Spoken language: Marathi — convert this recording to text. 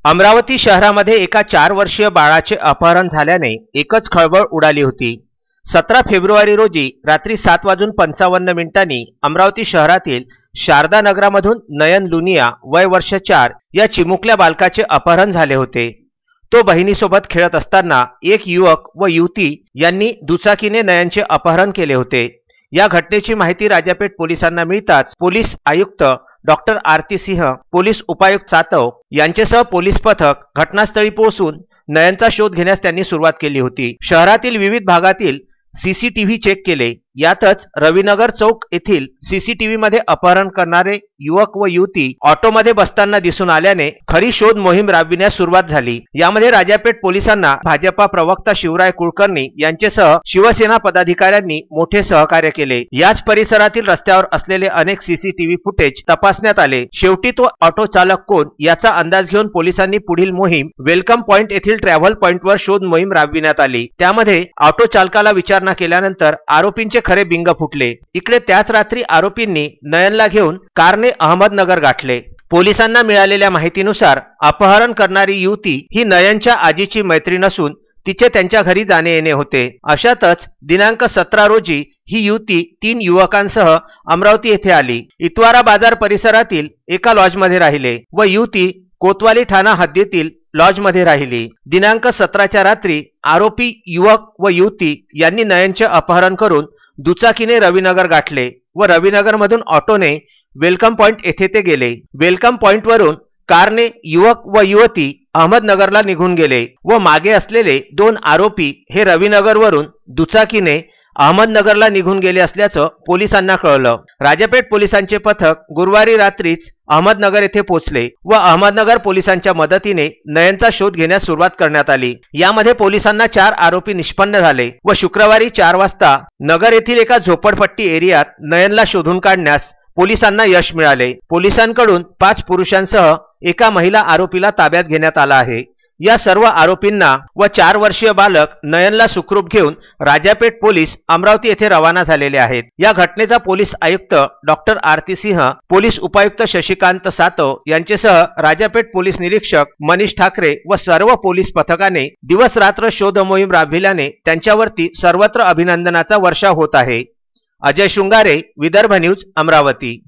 अमरावती शहरामध्ये एका 4 वर्षीय बाळाचे अपहरण झाल्याने एकच खळबळ उडाली होती। 17 फेब्रुवारी रोजी रात्री 7:55 अमरावती शहरातील शारदा नगरामधून नयन लुनिया वय वर्ष 4 या चिमुकल्या बालकाचे अपहरण झाले होते। तो बहिणीसोबत खेळत असताना एक युवक व युवती यांनी दुचाकीने नयनचे अपहरण केले होते। या घटनेची माहिती राजापेठ पोलिसांना मिळताच पोलीस आयुक्त डॉक्टर आरती सिंह, पोलीस उपायुक्त सातव यांच्यासह पोलीस पथक घटनास्थळी पोहोचून नयनचा शोध घेण्यास त्यांनी सुरुवात केली होती। शहरातील विविध भागातील सीसीटीव्ही चेक केले। यातच रविनगर चौक येथील सीसीटीव्ही मध्ये अपहरण करणारे युवक व युवती ऑटोमध्ये बसताना दिसून आल्याने खरी शोध मोहीम राबविण्यास सुरुवात झाली। यामध्ये राजापेठ पोलिसांना भाजपा प्रवक्ता शिवराय कुलकर्णी यांच्यासह शिवसेना पदाधिकाऱ्यांनी मोठे सहकार्य केले। याच परिसरातील रस्त्यावर असलेले अनेक सीसीटीव्ही फुटेज तपासण्यात आले। शेवटी तो ऑटो चालक कोण याचा अंदाज घेऊन पोलिसांनी पुढील मोहीम वेलकम पॉइंट येथील ट्रॅव्हल पॉइंटवर शोध मोहीम राबविण्यात आली। त्यामध्ये ऑटो चालकाला विचारणा केल्यानंतर आरोपींचे खरे बिंग फुटले। इकडे त्याच रात्री आरोपींनी नयनला घेऊन कारने अहमदनगर गाठले। पोलिसांना मिळालेल्या माहितीनुसार अपहरण करणारी युवती ही नयनच्या आजीची मैत्रीण असून तिचे त्यांच्या घरी जाणे येणे होते। अशातच दिनांक 17 रोजी ही युवती 3 युवकांसह अमरावती येथे आली। इतवारा बाजार परिसरातील एका लॉजमध्ये राहिले व युवती कोतवाली ठाणा हद्दीतील लॉजमध्ये राहिली। दिनांक 17च्या रात्री आरोपी युवक व युवती यांनी नयनचे अपहरण करून दुचाकीने रविनगर गाठले व रविनगरमधून ऑटोने वेलकम पॉइंट येथे ते गेले। वेलकम पॉइंटवरून कारने युवक व युवती अहमदनगरला निघून गेले व मागे असलेले 2 आरोपी हे रविनगरवरून दुचाकीने अहमदनगरला निघून गेले असल्याचं पोलिसांना कळलं। राजापेठ पोलिसांचे पथक गुरुवारी रात्रीच अहमदनगर येथे पोहोचले व अहमदनगर पोलिसांच्या मदतीने नयनचा शोध घेण्यास सुरुवात करण्यात आली। यामध्ये पोलिसांना 4 आरोपी निष्पन्न झाले व शुक्रवारी 4 वाजता नगर येथील एका झोपडपट्टी एरियात नयनला शोधून काढण्यास पोलिसांना यश मिळाले। पोलिसांकडून 5 पुरुषांसह एका महिला आरोपीला ताब्यात घेण्यात आला आहे। या सर्व आरोपींना व 4 वर्षीय बालक नयनला सुखरूप घेऊन राजापेठ पोलीस अमरावती येथे रवाना झालेले आहेत। या घटनेचा पोलीस आयुक्त डॉक्टर आरती सिंह, पोलीस उपायुक्त शशिकांत सातव यांच्यासह राजापेठ पोलीस निरीक्षक मनीष ठाकरे व सर्व पोलीस पथकाने दिवस रात्र शोध मोहीम राबविल्याने त्यांच्यावरती सर्वत्र अभिनंदनाचा वर्षाव होत आहे। अजय शृंगारे, विदर्भ न्यूज, अमरावती।